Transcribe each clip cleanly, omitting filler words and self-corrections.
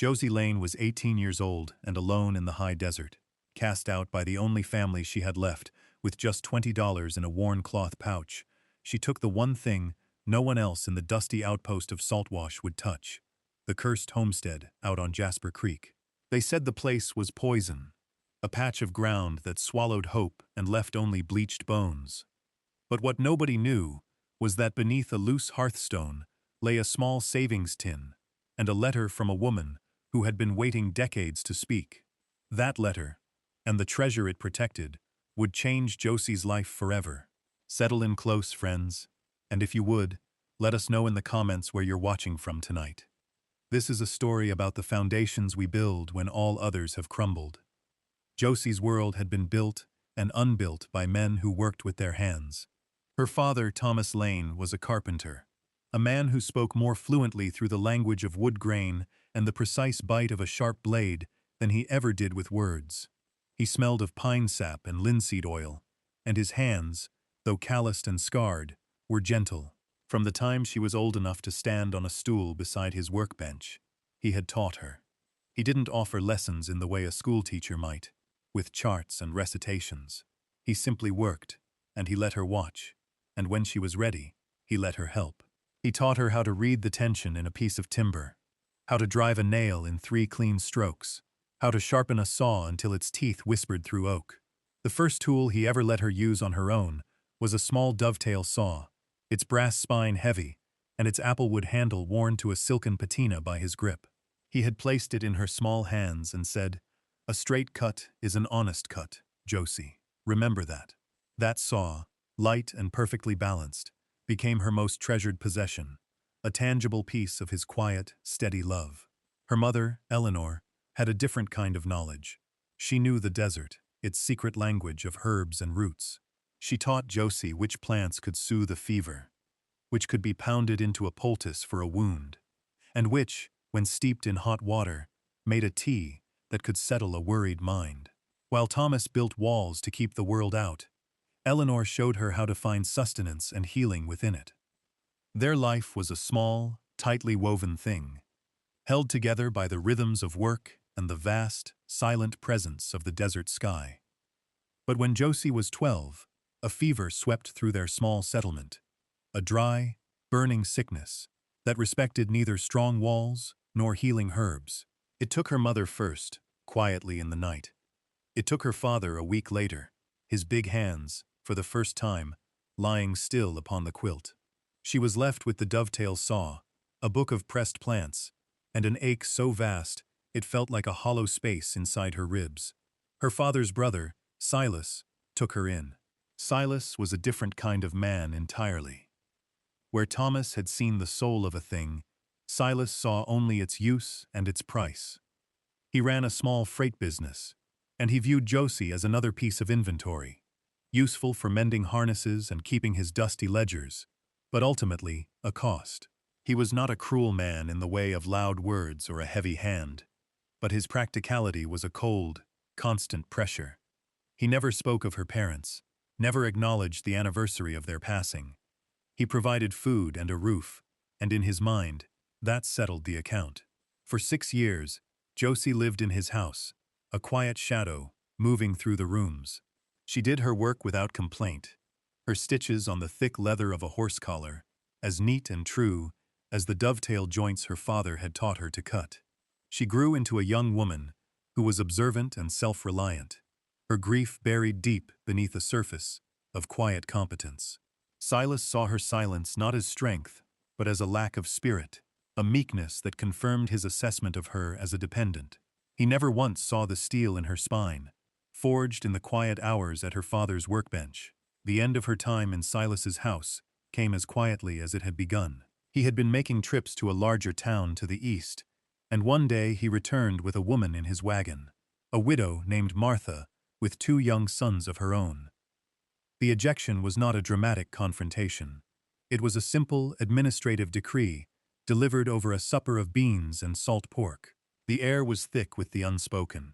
Josie Lane was 18 years old and alone in the high desert, cast out by the only family she had left, with just $20 in a worn cloth pouch. She took the one thing no one else in the dusty outpost of Saltwash would touch: the cursed homestead out on Jasper Creek. They said the place was poison, a patch of ground that swallowed hope and left only bleached bones. But what nobody knew was that beneath a loose hearthstone lay a small savings tin and a letter from a woman who had been waiting decades to speak. That letter, and the treasure it protected, would change Josie's life forever. Settle in close, friends, and if you would, let us know in the comments where you're watching from tonight. This is a story about the foundations we build when all others have crumbled. Josie's world had been built and unbuilt by men who worked with their hands. Her father, Thomas Lane, was a carpenter, a man who spoke more fluently through the language of wood grain and the precise bite of a sharp blade than he ever did with words. He smelled of pine sap and linseed oil, and his hands, though calloused and scarred, were gentle. From the time she was old enough to stand on a stool beside his workbench, he had taught her. He didn't offer lessons in the way a schoolteacher might, with charts and recitations. He simply worked, and he let her watch, and when she was ready, he let her help. He taught her how to read the tension in a piece of timber, how to drive a nail in 3 clean strokes, how to sharpen a saw until its teeth whispered through oak. The first tool he ever let her use on her own was a small dovetail saw, its brass spine heavy, and its applewood handle worn to a silken patina by his grip. He had placed it in her small hands and said, "A straight cut is an honest cut, Josie. Remember that." That saw, light and perfectly balanced, became her most treasured possession, a tangible piece of his quiet, steady love. Her mother, Eleanor, had a different kind of knowledge. She knew the desert, its secret language of herbs and roots. She taught Josie which plants could soothe a fever, which could be pounded into a poultice for a wound, and which, when steeped in hot water, made a tea that could settle a worried mind. While Thomas built walls to keep the world out, Eleanor showed her how to find sustenance and healing within it. Their life was a small, tightly woven thing, held together by the rhythms of work and the vast, silent presence of the desert sky. But when Josie was 12, a fever swept through their small settlement, a dry, burning sickness that respected neither strong walls nor healing herbs. It took her mother first, quietly in the night. It took her father a week later, his big hands, for the first time, lying still upon the quilt. She was left with the dovetail saw, a book of pressed plants, and an ache so vast it felt like a hollow space inside her ribs. Her father's brother, Silas, took her in. Silas was a different kind of man entirely. Where Thomas had seen the soul of a thing, Silas saw only its use and its price. He ran a small freight business, and he viewed Josie as another piece of inventory, useful for mending harnesses and keeping his dusty ledgers, but ultimately a cost. He was not a cruel man in the way of loud words or a heavy hand, but his practicality was a cold, constant pressure. He never spoke of her parents, never acknowledged the anniversary of their passing. He provided food and a roof, and in his mind, that settled the account. For 6 years, Josie lived in his house, a quiet shadow, moving through the rooms. She did her work without complaint, her stitches on the thick leather of a horse collar, as neat and true as the dovetail joints her father had taught her to cut. She grew into a young woman who was observant and self-reliant, her grief buried deep beneath a surface of quiet competence. Silas saw her silence not as strength, but as a lack of spirit, a meekness that confirmed his assessment of her as a dependent. He never once saw the steel in her spine, forged in the quiet hours at her father's workbench. The end of her time in Silas's house came as quietly as it had begun. He had been making trips to a larger town to the east, and one day he returned with a woman in his wagon, a widow named Martha, with 2 young sons of her own. The ejection was not a dramatic confrontation. It was a simple, administrative decree, delivered over a supper of beans and salt pork. The air was thick with the unspoken.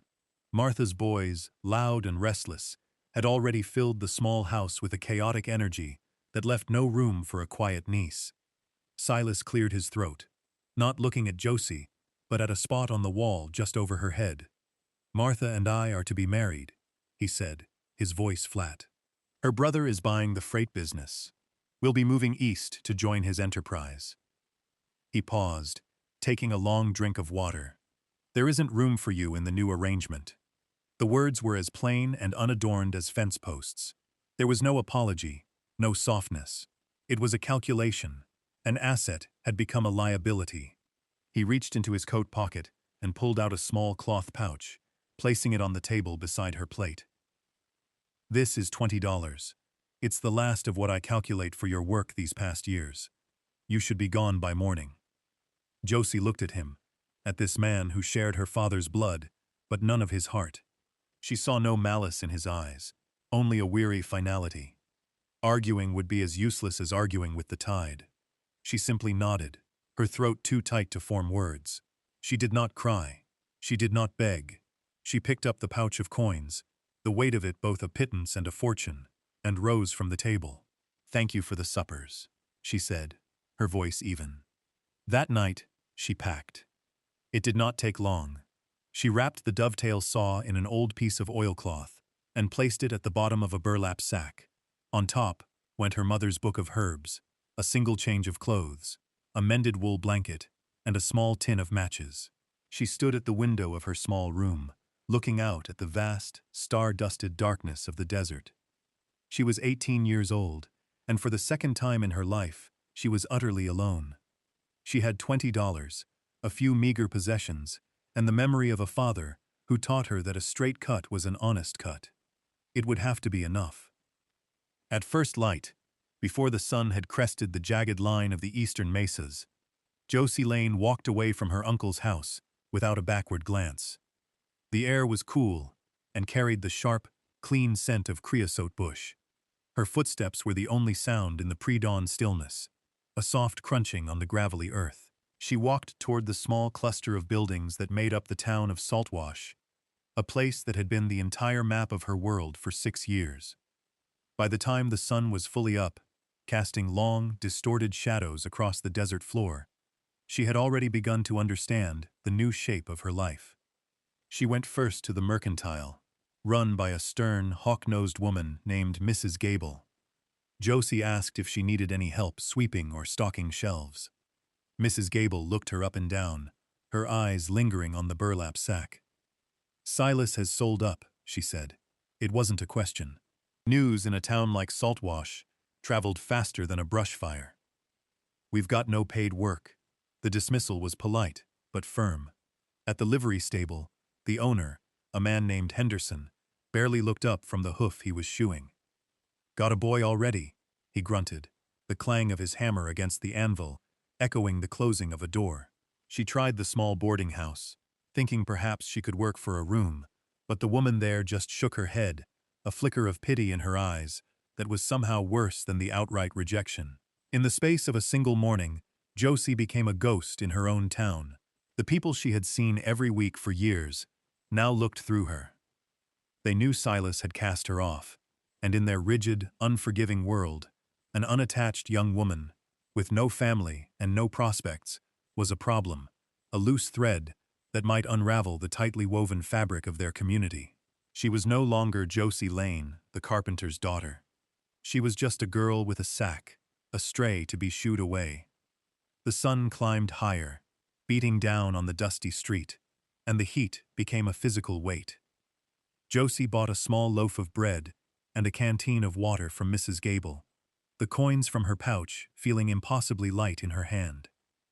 Martha's boys, loud and restless, had already filled the small house with a chaotic energy that left no room for a quiet niece. Silas cleared his throat, not looking at Josie, but at a spot on the wall just over her head. "Martha and I are to be married," he said, his voice flat. "Her brother is buying the freight business. We'll be moving east to join his enterprise." He paused, taking a long drink of water. "There isn't room for you in the new arrangement." The words were as plain and unadorned as fence posts. There was no apology, no softness. It was a calculation. An asset had become a liability. He reached into his coat pocket and pulled out a small cloth pouch, placing it on the table beside her plate. "This is $20. It's the last of what I calculate for your work these past years. You should be gone by morning." Josie looked at him, at this man who shared her father's blood, but none of his heart. She saw no malice in his eyes, only a weary finality. Arguing would be as useless as arguing with the tide. She simply nodded, her throat too tight to form words. She did not cry. She did not beg. She picked up the pouch of coins, the weight of it both a pittance and a fortune, and rose from the table. "Thank you for the suppers," she said, her voice even. That night, she packed. It did not take long. She wrapped the dovetail saw in an old piece of oilcloth and placed it at the bottom of a burlap sack. On top went her mother's book of herbs, a single change of clothes, a mended wool blanket, and a small tin of matches. She stood at the window of her small room, looking out at the vast, star-dusted darkness of the desert. She was 18 years old, and for the second time in her life, she was utterly alone. She had $20, a few meager possessions, and the memory of a father who taught her that a straight cut was an honest cut. It would have to be enough. At first light, before the sun had crested the jagged line of the eastern mesas, Josie Lane walked away from her uncle's house without a backward glance. The air was cool and carried the sharp, clean scent of creosote bush. Her footsteps were the only sound in the pre-dawn stillness, a soft crunching on the gravelly earth. She walked toward the small cluster of buildings that made up the town of Saltwash, a place that had been the entire map of her world for 6 years. By the time the sun was fully up, casting long, distorted shadows across the desert floor, she had already begun to understand the new shape of her life. She went first to the mercantile, run by a stern, hawk-nosed woman named Mrs. Gable. Josie asked if she needed any help sweeping or stocking shelves. Mrs. Gable looked her up and down, her eyes lingering on the burlap sack. "Silas has sold up," she said. It wasn't a question. News in a town like Saltwash traveled faster than a brush fire. "We've got no paid work." The dismissal was polite, but firm. At the livery stable, the owner, a man named Henderson, barely looked up from the hoof he was shoeing. "Got a boy already," he grunted, the clang of his hammer against the anvil echoing the closing of a door. She tried the small boarding house, thinking perhaps she could work for a room, but the woman there just shook her head, a flicker of pity in her eyes that was somehow worse than the outright rejection. In the space of a single morning, Josie became a ghost in her own town. The people she had seen every week for years now looked through her. They knew Silas had cast her off, and in their rigid, unforgiving world, an unattached young woman, with no family and no prospects, was a problem, a loose thread that might unravel the tightly woven fabric of their community. She was no longer Josie Lane, the carpenter's daughter. She was just a girl with a sack, a stray to be shooed away. The sun climbed higher, beating down on the dusty street, and the heat became a physical weight. Josie bought a small loaf of bread and a canteen of water from Mrs. Gable, the coins from her pouch feeling impossibly light in her hand.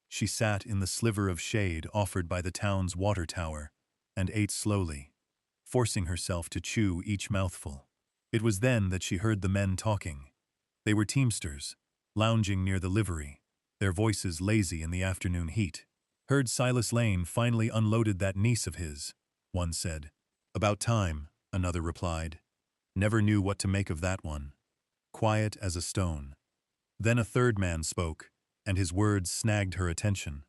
She sat in the sliver of shade offered by the town's water tower and ate slowly, forcing herself to chew each mouthful. It was then that she heard the men talking. They were teamsters, lounging near the livery, their voices lazy in the afternoon heat. "Heard Silas Lane finally unloaded that niece of his," one said. "About time," another replied. "Never knew what to make of that one." Quiet as a stone. Then a third man spoke, and his words snagged her attention.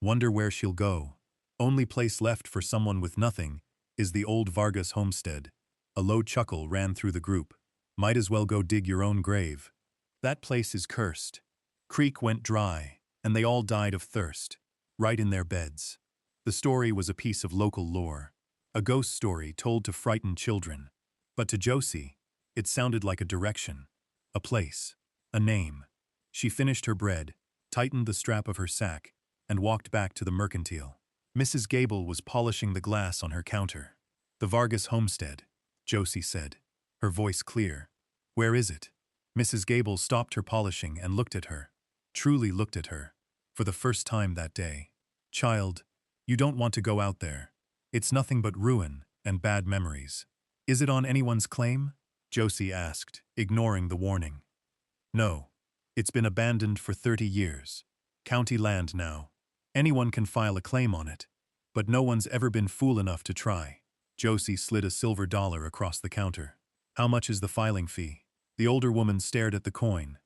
"Wonder where she'll go. Only place left for someone with nothing is the old Vargas homestead." A low chuckle ran through the group. "Might as well go dig your own grave. That place is cursed. Creek went dry, and they all died of thirst, right in their beds." The story was a piece of local lore, a ghost story told to frighten children. But to Josie, it sounded like a direction, a place, a name. She finished her bread, tightened the strap of her sack, and walked back to the mercantile. Mrs. Gable was polishing the glass on her counter. "The Vargas homestead," Josie said, her voice clear. "Where is it?" Mrs. Gable stopped her polishing and looked at her, truly looked at her, for the first time that day. "Child, you don't want to go out there. It's nothing but ruin and bad memories." "Is it on anyone's claim?" Josie asked, ignoring the warning. "No. It's been abandoned for 30 years. County land now. Anyone can file a claim on it, but no one's ever been fool enough to try." Josie slid a silver dollar across the counter. "How much is the filing fee?" The older woman stared at the coin,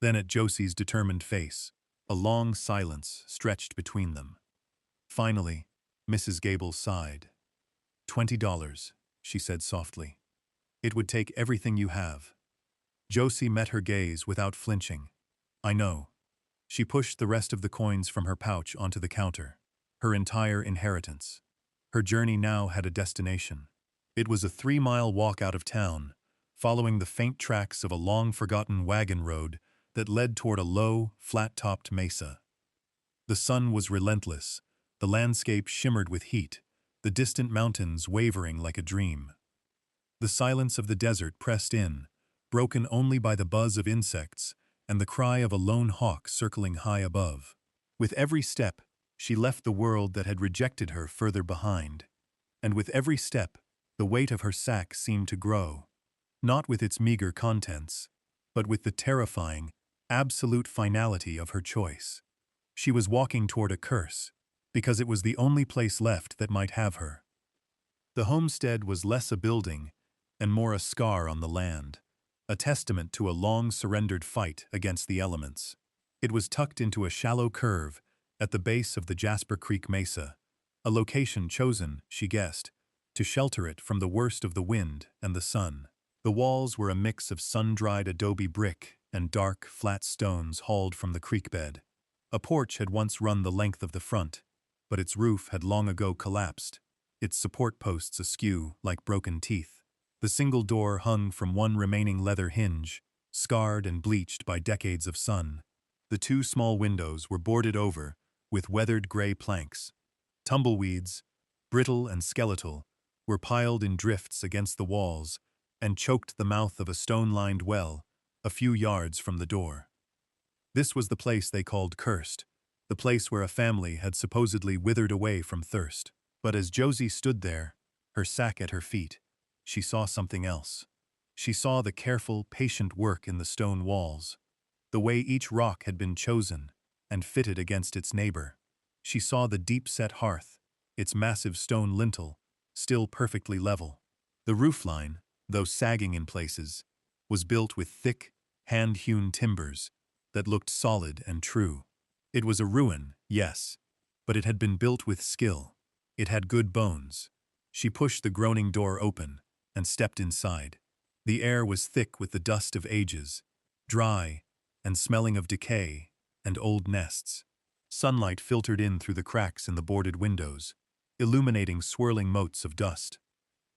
then at Josie's determined face. A long silence stretched between them. Finally, Mrs. Gable sighed. $20, she said softly. "It would take everything you have." Josie met her gaze without flinching. "I know." She pushed the rest of the coins from her pouch onto the counter. Her entire inheritance. Her journey now had a destination. It was a 3-mile walk out of town, following the faint tracks of a long-forgotten wagon road that led toward a low, flat-topped mesa. The sun was relentless, the landscape shimmered with heat, the distant mountains wavering like a dream. The silence of the desert pressed in, broken only by the buzz of insects and the cry of a lone hawk circling high above. With every step, she left the world that had rejected her further behind. And with every step, the weight of her sack seemed to grow, not with its meager contents, but with the terrifying, absolute finality of her choice. She was walking toward a curse, because it was the only place left that might have her. The homestead was less a building and more a scar on the land, a testament to a long-surrendered fight against the elements. It was tucked into a shallow curve at the base of the Jasper Creek Mesa, a location chosen, she guessed, to shelter it from the worst of the wind and the sun. The walls were a mix of sun-dried adobe brick and dark, flat stones hauled from the creek bed. A porch had once run the length of the front, but its roof had long ago collapsed, its support posts askew like broken teeth. The single door hung from one remaining leather hinge, scarred and bleached by decades of sun. The 2 small windows were boarded over with weathered gray planks. Tumbleweeds, brittle and skeletal, were piled in drifts against the walls and choked the mouth of a stone-lined well a few yards from the door. This was the place they called cursed, the place where a family had supposedly withered away from thirst. But as Josie stood there, her sack at her feet, she saw something else. She saw the careful, patient work in the stone walls, the way each rock had been chosen and fitted against its neighbor. She saw the deep-set hearth, its massive stone lintel, still perfectly level. The roofline, though sagging in places, was built with thick, hand-hewn timbers that looked solid and true. It was a ruin, yes, but it had been built with skill. It had good bones. She pushed the groaning door open and stepped inside. The air was thick with the dust of ages, dry and smelling of decay and old nests. Sunlight filtered in through the cracks in the boarded windows, illuminating swirling motes of dust.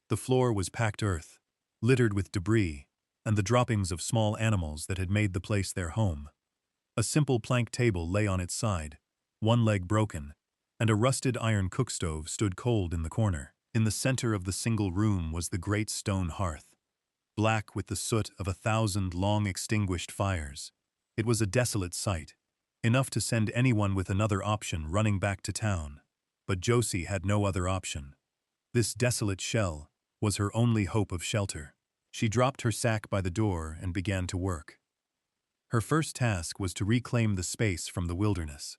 The floor was packed earth, littered with debris and the droppings of small animals that had made the place their home. A simple plank table lay on its side, one leg broken, and a rusted iron cookstove stood cold in the corner. In the center of the single room was the great stone hearth, black with the soot of 1,000 long-extinguished fires. It was a desolate sight, enough to send anyone with another option running back to town. But Josie had no other option. This desolate shell was her only hope of shelter. She dropped her sack by the door and began to work. Her first task was to reclaim the space from the wilderness.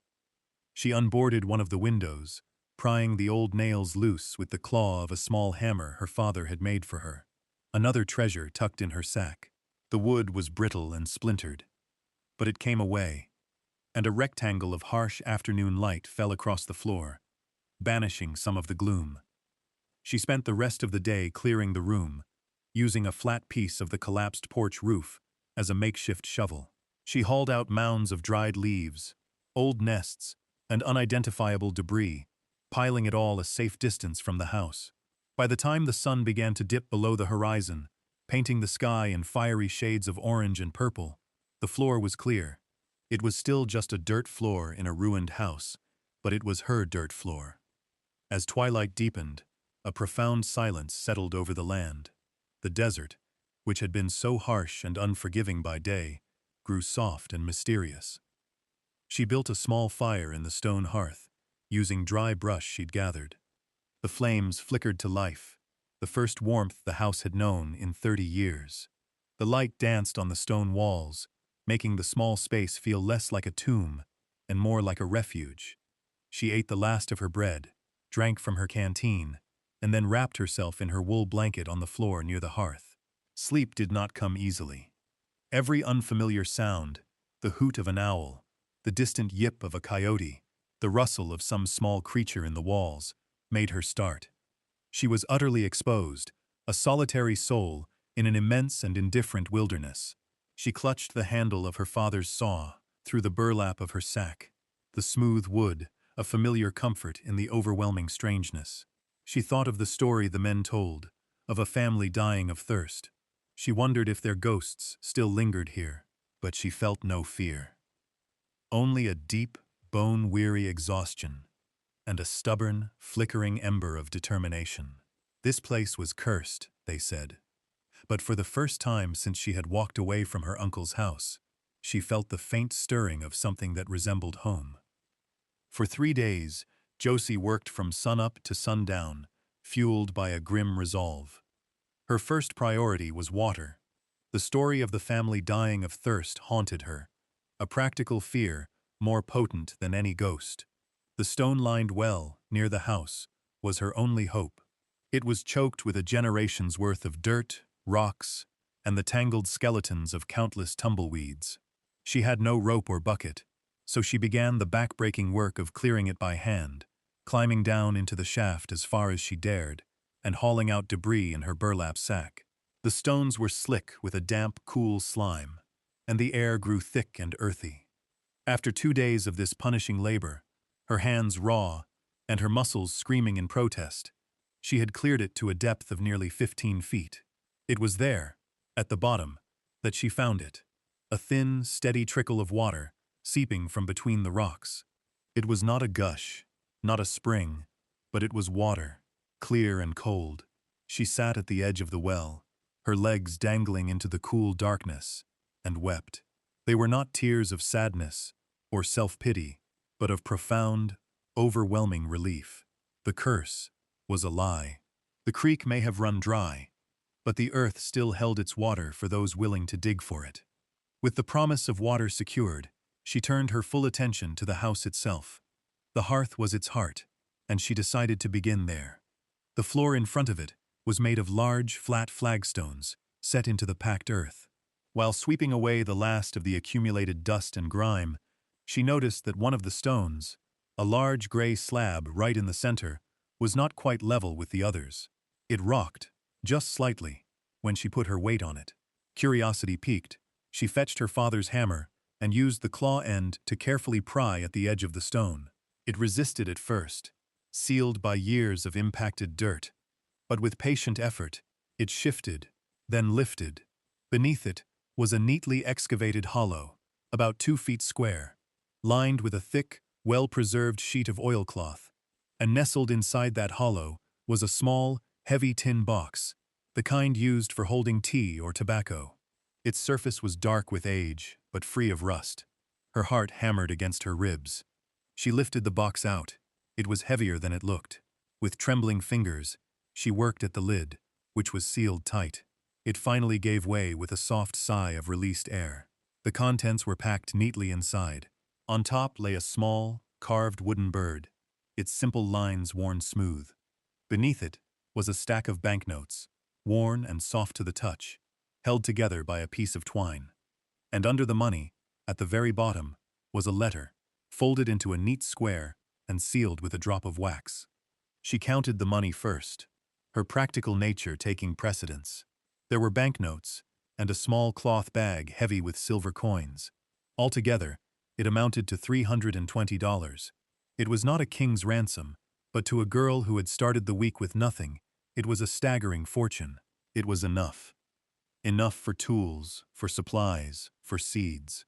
She unboarded one of the windows, prying the old nails loose with the claw of a small hammer her father had made for her. Another treasure tucked in her sack. The wood was brittle and splintered, but it came away, and a rectangle of harsh afternoon light fell across the floor, banishing some of the gloom. She spent the rest of the day clearing the room, using a flat piece of the collapsed porch roof as a makeshift shovel. She hauled out mounds of dried leaves, old nests, and unidentifiable debris, piling it all a safe distance from the house. By the time the sun began to dip below the horizon, painting the sky in fiery shades of orange and purple, the floor was clear. It was still just a dirt floor in a ruined house, but it was her dirt floor. As twilight deepened, a profound silence settled over the land. The desert, which had been so harsh and unforgiving by day, grew soft and mysterious. She built a small fire in the stone hearth, using dry brush she'd gathered. The flames flickered to life, the first warmth the house had known in 30 years. The light danced on the stone walls, making the small space feel less like a tomb and more like a refuge. She ate the last of her bread, drank from her canteen, and then wrapped herself in her wool blanket on the floor near the hearth. Sleep did not come easily. Every unfamiliar sound, the hoot of an owl, the distant yip of a coyote, the rustle of some small creature in the walls, made her start. She was utterly exposed, a solitary soul in an immense and indifferent wilderness. She clutched the handle of her father's saw through the burlap of her sack, the smooth wood, a familiar comfort in the overwhelming strangeness. She thought of the story the men told, of a family dying of thirst. She wondered if their ghosts still lingered here, but she felt no fear. Only a deep, bone-weary exhaustion, and a stubborn, flickering ember of determination. This place was cursed, they said. But for the first time since she had walked away from her uncle's house, she felt the faint stirring of something that resembled home. For 3 days, Josie worked from sunup to sundown, fueled by a grim resolve. Her first priority was water. The story of the family dying of thirst haunted her, a practical fear more potent than any ghost. The stone-lined well, near the house, was her only hope. It was choked with a generation's worth of dirt, rocks, and the tangled skeletons of countless tumbleweeds. She had no rope or bucket, so she began the back-breaking work of clearing it by hand, climbing down into the shaft as far as she dared, and hauling out debris in her burlap sack. The stones were slick with a damp, cool slime, and the air grew thick and earthy. After 2 days of this punishing labor, her hands raw and her muscles screaming in protest, she had cleared it to a depth of nearly 15 feet. It was there, at the bottom, that she found it, a thin, steady trickle of water seeping from between the rocks. It was not a gush, not a spring, but it was water, clear and cold. She sat at the edge of the well, her legs dangling into the cool darkness, and wept. They were not tears of sadness or self-pity, but of profound, overwhelming relief. The curse was a lie. The creek may have run dry, but the earth still held its water for those willing to dig for it. With the promise of water secured, she turned her full attention to the house itself. The hearth was its heart, and she decided to begin there. The floor in front of it was made of large, flat flagstones set into the packed earth. While sweeping away the last of the accumulated dust and grime, she noticed that one of the stones, a large gray slab right in the center, was not quite level with the others. It rocked, just slightly, when she put her weight on it. Curiosity piqued, she fetched her father's hammer and used the claw end to carefully pry at the edge of the stone. It resisted at first, sealed by years of impacted dirt, but with patient effort, it shifted, then lifted. Beneath it was a neatly excavated hollow, about 2 feet square, lined with a thick, well-preserved sheet of oilcloth, and nestled inside that hollow was a small, heavy tin box, the kind used for holding tea or tobacco. Its surface was dark with age, but free of rust. Her heart hammered against her ribs. She lifted the box out. It was heavier than it looked. With trembling fingers, she worked at the lid, which was sealed tight. It finally gave way with a soft sigh of released air. The contents were packed neatly inside. On top lay a small, carved wooden bird, its simple lines worn smooth. Beneath it was a stack of banknotes, worn and soft to the touch, held together by a piece of twine. And under the money, at the very bottom, was a letter, folded into a neat square and sealed with a drop of wax. She counted the money first, her practical nature taking precedence. There were banknotes and a small cloth bag heavy with silver coins. Altogether, it amounted to $320. It was not a king's ransom, But to a girl who had started the week with nothing, it was a staggering fortune. It was enough. Enough for tools, for supplies, for seeds.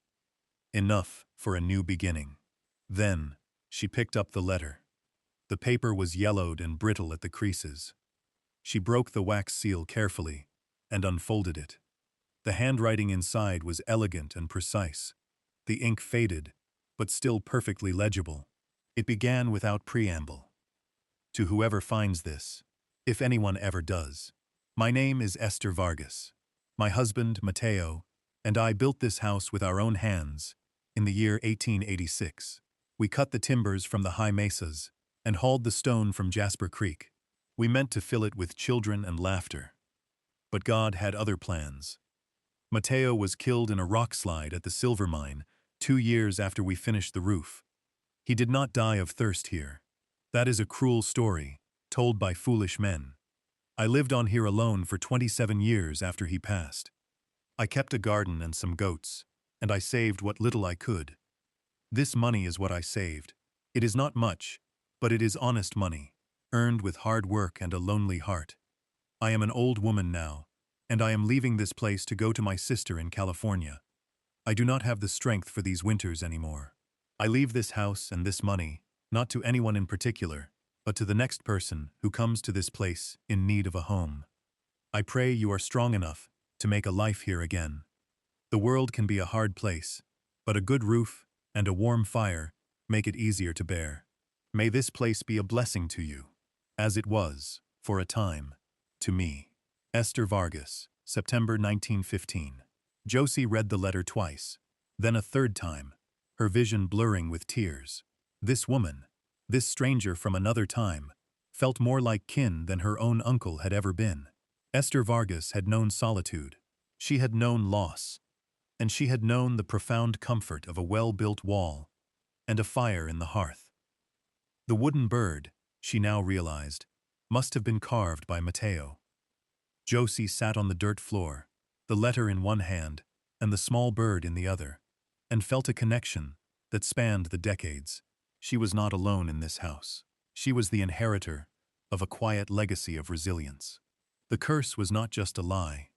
Enough for a new beginning. Then, she picked up the letter. The paper was yellowed and brittle at the creases. She broke the wax seal carefully and unfolded it. The handwriting inside was elegant and precise. The ink faded, but still perfectly legible. It began without preamble. To whoever finds this, if anyone ever does, my name is Esther Vargas. My husband, Mateo, and I built this house with our own hands in the year 1886. We cut the timbers from the high mesas and hauled the stone from Jasper Creek. We meant to fill it with children and laughter. But God had other plans. Mateo was killed in a rock slide at the silver mine 2 years after we finished the roof. He did not die of thirst here. That is a cruel story, told by foolish men. I lived on here alone for 27 years after he passed. I kept a garden and some goats, and I saved what little I could. This money is what I saved. It is not much, but it is honest money, earned with hard work and a lonely heart. I am an old woman now, and I am leaving this place to go to my sister in California. I do not have the strength for these winters anymore. I leave this house and this money, not to anyone in particular, but to the next person who comes to this place in need of a home. I pray you are strong enough to make a life here again. The world can be a hard place, but a good roof and a warm fire make it easier to bear. May this place be a blessing to you, as it was, for a time, to me. Esther Vargas, September 1915. Josie read the letter twice, then a third time, her vision blurring with tears. This woman, this stranger from another time, felt more like kin than her own uncle had ever been. Esther Vargas had known solitude. She had known loss. And she had known the profound comfort of a well-built wall and a fire in the hearth. The wooden bird, she now realized, must have been carved by Mateo. Josie sat on the dirt floor, the letter in one hand and the small bird in the other, and felt a connection that spanned the decades. She was not alone in this house. She was the inheritor of a quiet legacy of resilience. The curse was not just a lie.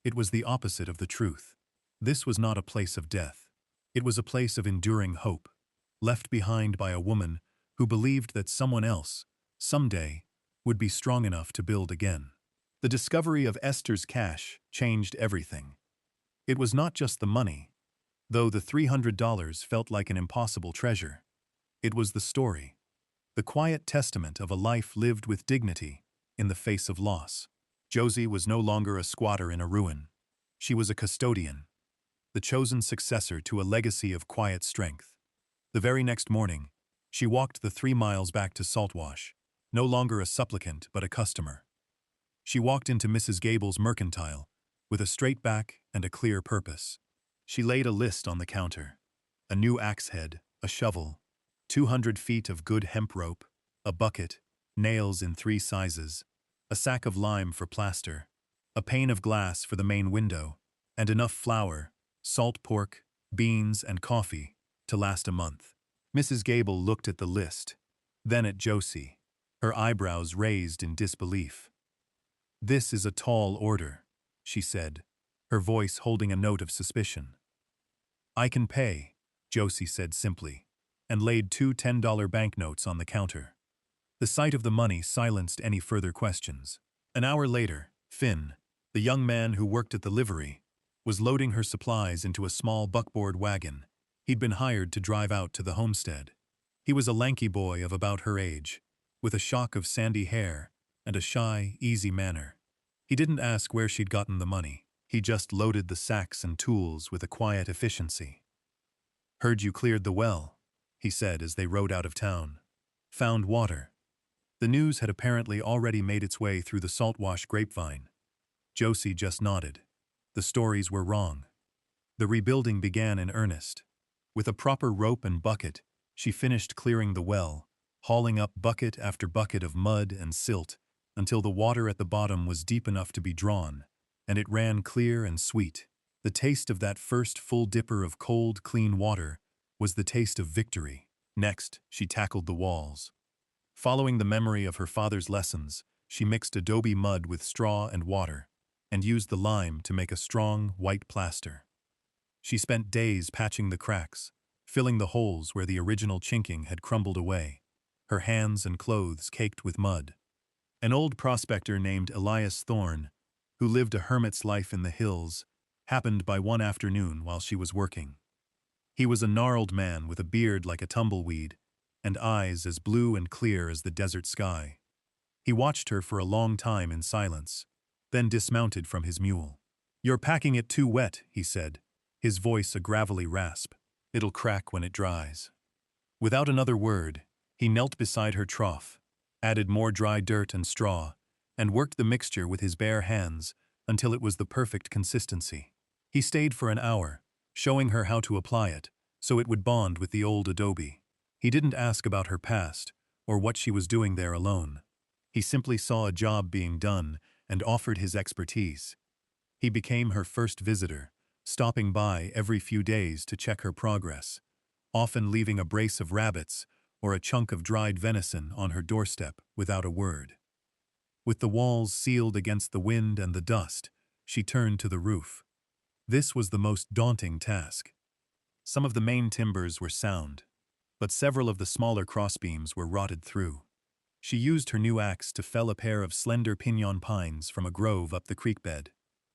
It was the opposite of the truth. This was not a place of death. It was a place of enduring hope, left behind by a woman who believed that someone else, someday, would be strong enough to build again. The discovery of Esther's cash changed everything. It was not just the money, though the $300 felt like an impossible treasure. It was the story, the quiet testament of a life lived with dignity in the face of loss. Josie was no longer a squatter in a ruin. She was a custodian, the chosen successor to a legacy of quiet strength. The very next morning, she walked the 3 miles back to Saltwash, no longer a supplicant but a customer. She walked into Mrs. Gable's mercantile with a straight back and a clear purpose. She laid a list on the counter: a new axe head, a shovel, 200 feet of good hemp rope, a bucket, nails in 3 sizes, a sack of lime for plaster, a pane of glass for the main window, and enough flour, salt pork, beans, and coffee to last a month. Mrs. Gable looked at the list, then at Josie, her eyebrows raised in disbelief. "This is a tall order," she said, her voice holding a note of suspicion. "I can pay," Josie said simply, and laid 2 $10 banknotes on the counter. The sight of the money silenced any further questions. An hour later, Finn, the young man who worked at the livery, was loading her supplies into a small buckboard wagon he'd been hired to drive out to the homestead. He was a lanky boy of about her age, with a shock of sandy hair and a shy, easy manner. He didn't ask where she'd gotten the money. He just loaded the sacks and tools with a quiet efficiency. "Heard you cleared the well," he said as they rode out of town. "Found water." The news had apparently already made its way through the Saltwash grapevine. Josie just nodded. The stories were wrong. The rebuilding began in earnest. With a proper rope and bucket, she finished clearing the well, hauling up bucket after bucket of mud and silt until the water at the bottom was deep enough to be drawn, and it ran clear and sweet. The taste of that first full dipper of cold, clean water was the taste of victory. Next, she tackled the walls. Following the memory of her father's lessons, she mixed adobe mud with straw and water, and used the lime to make a strong, white plaster. She spent days patching the cracks, filling the holes where the original chinking had crumbled away, her hands and clothes caked with mud. An old prospector named Elias Thorne, who lived a hermit's life in the hills, happened by one afternoon while she was working. He was a gnarled man with a beard like a tumbleweed, and eyes as blue and clear as the desert sky. He watched her for a long time in silence, then dismounted from his mule. "You're packing it too wet," he said, his voice a gravelly rasp. "It'll crack when it dries." Without another word, he knelt beside her trough, added more dry dirt and straw, and worked the mixture with his bare hands until it was the perfect consistency. He stayed for an hour, showing her how to apply it, so it would bond with the old adobe. He didn't ask about her past, or what she was doing there alone. He simply saw a job being done and offered his expertise. He became her first visitor, stopping by every few days to check her progress, often leaving a brace of rabbits or a chunk of dried venison on her doorstep without a word. With the walls sealed against the wind and the dust, she turned to the roof. This was the most daunting task. Some of the main timbers were sound, but several of the smaller crossbeams were rotted through. She used her new axe to fell a pair of slender piñon pines from a grove up the creek bed,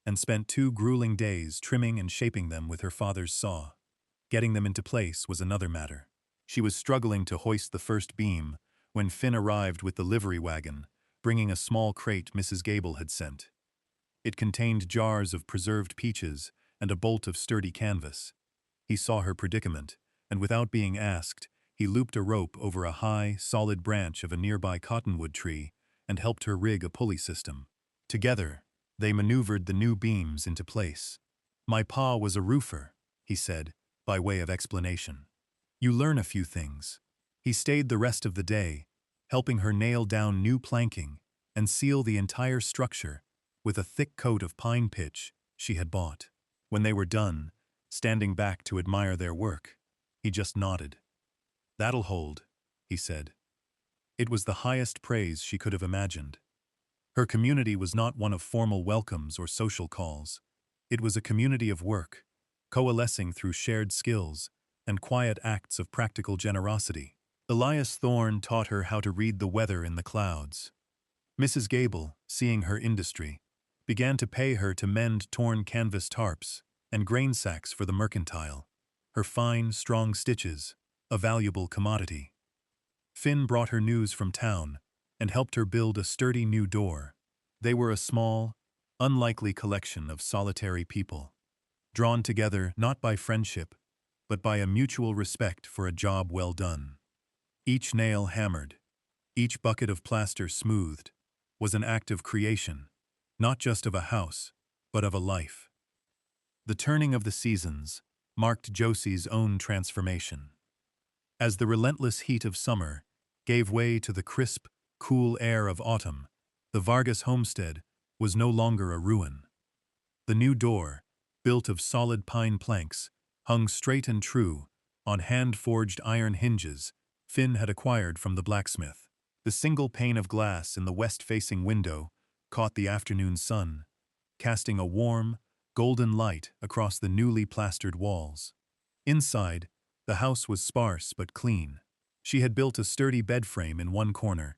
and spent 2 grueling days trimming and shaping them with her father's saw. Getting them into place was another matter. She was struggling to hoist the first beam when Finn arrived with the livery wagon, bringing a small crate Mrs. Gable had sent. It contained jars of preserved peaches and a bolt of sturdy canvas. He saw her predicament, and without being asked, he looped a rope over a high, solid branch of a nearby cottonwood tree and helped her rig a pulley system. Together, they maneuvered the new beams into place. "My pa was a roofer," he said, by way of explanation. "You learn a few things." He stayed the rest of the day, helping her nail down new planking and seal the entire structure with a thick coat of pine pitch she had bought. When they were done, standing back to admire their work, he just nodded. "That'll hold," he said. It was the highest praise she could have imagined. Her community was not one of formal welcomes or social calls. It was a community of work, coalescing through shared skills and quiet acts of practical generosity. Elias Thorne taught her how to read the weather in the clouds. Mrs. Gable, seeing her industry, began to pay her to mend torn canvas tarps and grain sacks for the mercantile, her fine, strong stitches, a valuable commodity. Finn brought her news from town and helped her build a sturdy new door. They were a small, unlikely collection of solitary people, drawn together not by friendship, but by a mutual respect for a job well done. Each nail hammered, each bucket of plaster smoothed, was an act of creation, not just of a house, but of a life. The turning of the seasons marked Josie's own transformation. As the relentless heat of summer gave way to the crisp, cool air of autumn, the Vargas homestead was no longer a ruin. The new door, built of solid pine planks, hung straight and true on hand-forged iron hinges Finn had acquired from the blacksmith. The single pane of glass in the west-facing window caught the afternoon sun, casting a warm, golden light across the newly plastered walls. Inside, the house was sparse but clean. She had built a sturdy bed frame in one corner,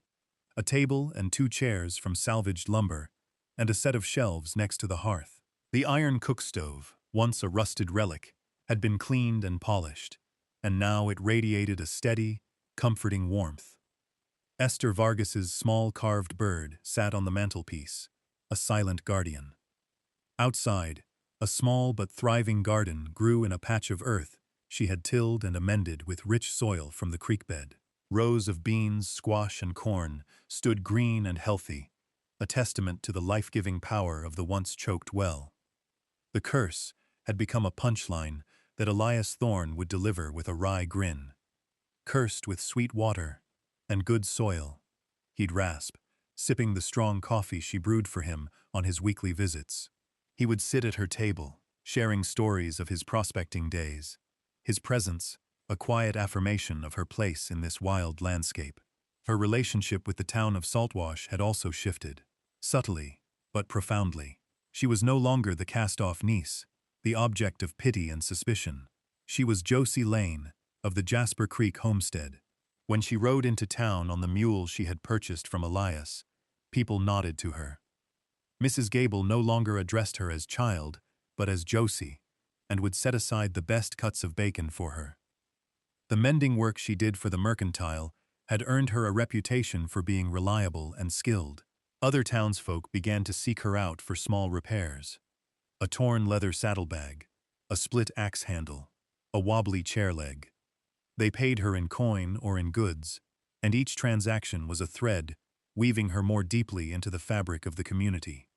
a table and 2 chairs from salvaged lumber, and a set of shelves next to the hearth. The iron cook stove, once a rusted relic, had been cleaned and polished, and now it radiated a steady, comforting warmth. Esther Vargas's small carved bird sat on the mantelpiece, a silent guardian. Outside, a small but thriving garden grew in a patch of earth she had tilled and amended with rich soil from the creek bed. Rows of beans, squash, and corn stood green and healthy, a testament to the life-giving power of the once-choked well. The curse had become a punchline that Elias Thorne would deliver with a wry grin. "Cursed with sweet water and good soil," he'd rasp, sipping the strong coffee she brewed for him on his weekly visits. He would sit at her table, sharing stories of his prospecting days, his presence a quiet affirmation of her place in this wild landscape. Her relationship with the town of Saltwash had also shifted. Subtly, but profoundly. She was no longer the cast-off niece, the object of pity and suspicion. She was Josie Lane, of the Jasper Creek homestead. When she rode into town on the mule she had purchased from Elias, people nodded to her. Mrs. Gable no longer addressed her as child, but as Josie, and would set aside the best cuts of bacon for her. The mending work she did for the mercantile had earned her a reputation for being reliable and skilled. Other townsfolk began to seek her out for small repairs. A torn leather saddlebag, a split axe handle, a wobbly chair leg. They paid her in coin or in goods, and each transaction was a thread, weaving her more deeply into the fabric of the community.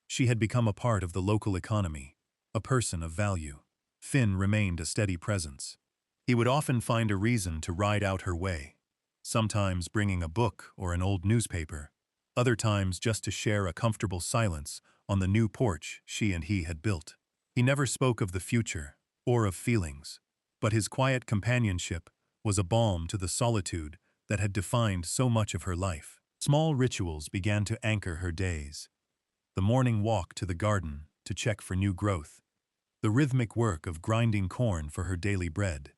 She had become a part of the local economy, a person of value. Finn remained a steady presence. He would often find a reason to ride out her way, sometimes bringing a book or an old newspaper, other times just to share a comfortable silence on the new porch she and he had built. He never spoke of the future or of feelings, but his quiet companionship was a balm to the solitude that had defined so much of her life. Small rituals began to anchor her days. The morning walk to the garden to check for new growth, the rhythmic work of grinding corn for her daily bread,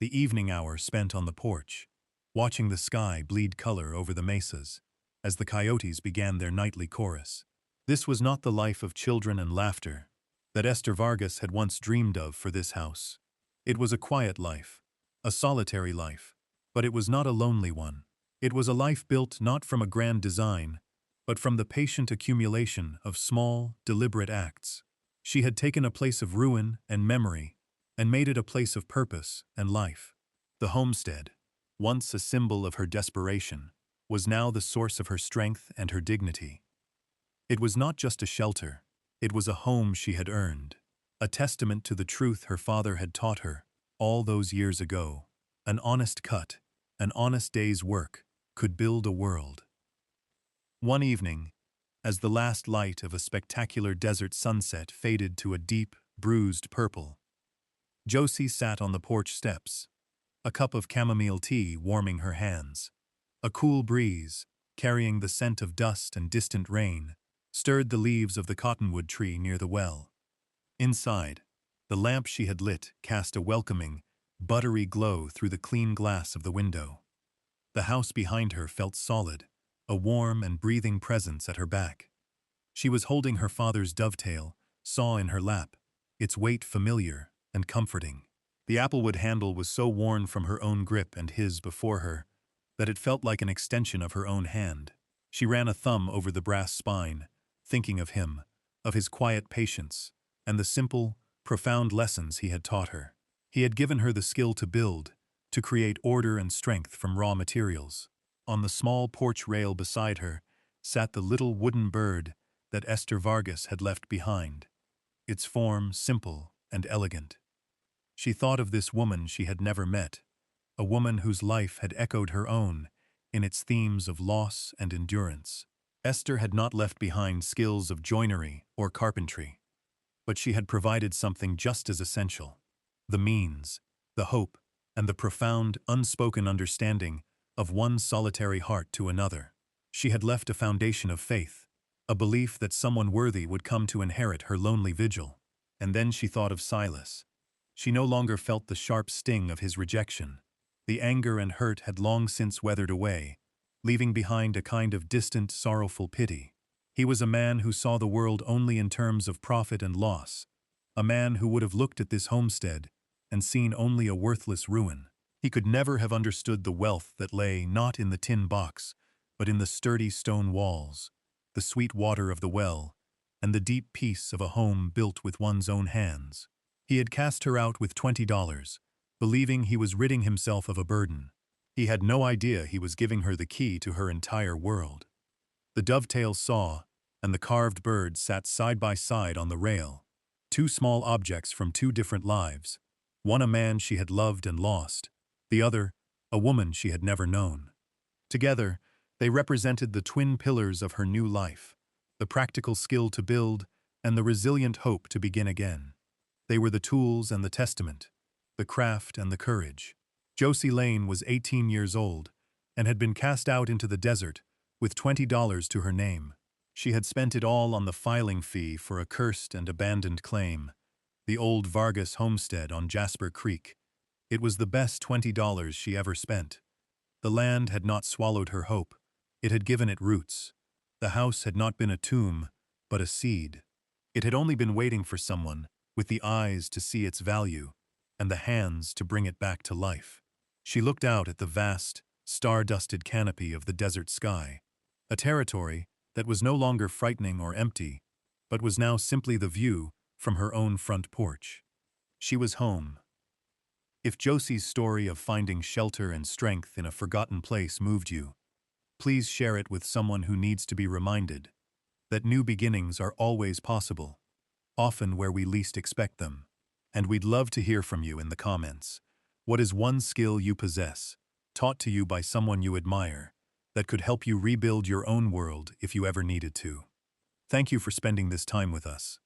the evening hour spent on the porch, watching the sky bleed color over the mesas as the coyotes began their nightly chorus. This was not the life of children and laughter that Esther Vargas had once dreamed of for this house. It was a quiet life, a solitary life, but it was not a lonely one. It was a life built not from a grand design, but from the patient accumulation of small, deliberate acts. She had taken a place of ruin and memory and made it a place of purpose and life. The homestead, once a symbol of her desperation, was now the source of her strength and her dignity. It was not just a shelter, it was a home she had earned, a testament to the truth her father had taught her all those years ago. An honest cut, an honest day's work, could build a world. One evening, as the last light of a spectacular desert sunset faded to a deep, bruised purple, Josie sat on the porch steps, a cup of chamomile tea warming her hands. A cool breeze, carrying the scent of dust and distant rain, stirred the leaves of the cottonwood tree near the well. Inside, the lamp she had lit cast a welcoming, buttery glow through the clean glass of the window. The house behind her felt solid, a warm and breathing presence at her back. She was holding her father's dovetail, saw in her lap, its weight familiar and comforting. The applewood handle was so worn from her own grip and his before her that it felt like an extension of her own hand. She ran a thumb over the brass spine, thinking of him, of his quiet patience, and the simple, profound lessons he had taught her. He had given her the skill to build, to create order and strength from raw materials. On the small porch rail beside her sat the little wooden bird that Esther Vargas had left behind, its form simple and elegant. She thought of this woman she had never met, a woman whose life had echoed her own in its themes of loss and endurance. Esther had not left behind skills of joinery or carpentry, but she had provided something just as essential: the means, the hope, and the profound, unspoken understanding of one solitary heart to another. She had left a foundation of faith, a belief that someone worthy would come to inherit her lonely vigil. And then she thought of Silas. She no longer felt the sharp sting of his rejection. The anger and hurt had long since weathered away, leaving behind a kind of distant, sorrowful pity. He was a man who saw the world only in terms of profit and loss, a man who would have looked at this homestead and seen only a worthless ruin. He could never have understood the wealth that lay not in the tin box, but in the sturdy stone walls, the sweet water of the well, and the deep peace of a home built with one's own hands. He had cast her out with $20, believing he was ridding himself of a burden. He had no idea he was giving her the key to her entire world. The dovetail saw, and the carved bird sat side by side on the rail, two small objects from two different lives, one a man she had loved and lost, the other a woman she had never known. Together, they represented the twin pillars of her new life, the practical skill to build and the resilient hope to begin again. They were the tools and the testament, the craft and the courage. Josie Lane was 18 years old, and had been cast out into the desert with $20 to her name. She had spent it all on the filing fee for a cursed and abandoned claim, the old Vargas homestead on Jasper Creek. It was the best $20 she ever spent. The land had not swallowed her hope. It had given it roots. The house had not been a tomb, but a seed. It had only been waiting for someone with the eyes to see its value and the hands to bring it back to life. She looked out at the vast, star-dusted canopy of the desert sky, a territory that was no longer frightening or empty, but was now simply the view from her own front porch. She was home. If Josie's story of finding shelter and strength in a forgotten place moved you, please share it with someone who needs to be reminded that new beginnings are always possible, often where we least expect them. And we'd love to hear from you in the comments. What is one skill you possess, taught to you by someone you admire, that could help you rebuild your own world if you ever needed to? Thank you for spending this time with us.